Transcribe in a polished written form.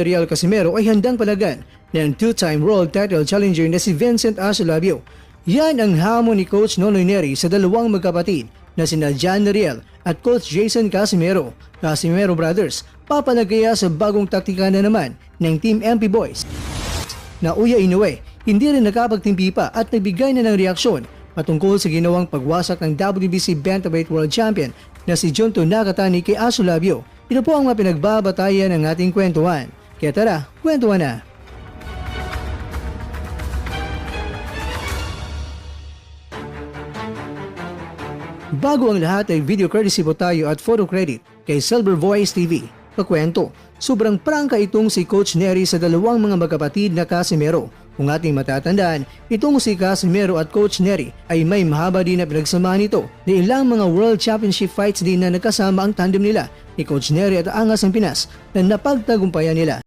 Real Casimero ay handang palagan ng two-time world title challenger na si Vincent Asolabio. Yan ang hamon ni Coach Nonoy Neri sa dalawang magkapatid na sina John Riel at Coach Jason Casimero. Casimero Brothers papanagaya sa bagong taktika na naman ng Team MP Boys. Naoya Inoue hindi rin nakapagtimpi pa at nagbigay na ng reaksyon patungkol sa ginawang pagwasak ng WBC Bantamweight World Champion na si Junto Nakatani kay Asolabio. Ito po ang mga pinagbabatayan ng ating kwentuhan. Kaya tara, kwentuhan na! Bago ang lahat ay video courtesy po tayo at photo credit kay Silver Voice TV. Kakwento, sobrang prangka itong si Coach Neri sa dalawang mga magkapatid na Casimero. Kung ating matatandaan, itong si Casimero at Coach Neri ay may mahaba din na pinagsamahan nito na ilang mga World Championship fights din na nagkasama ang tandem nila ni Coach Neri at Angas ng Pinas na napagtagumpayan nila.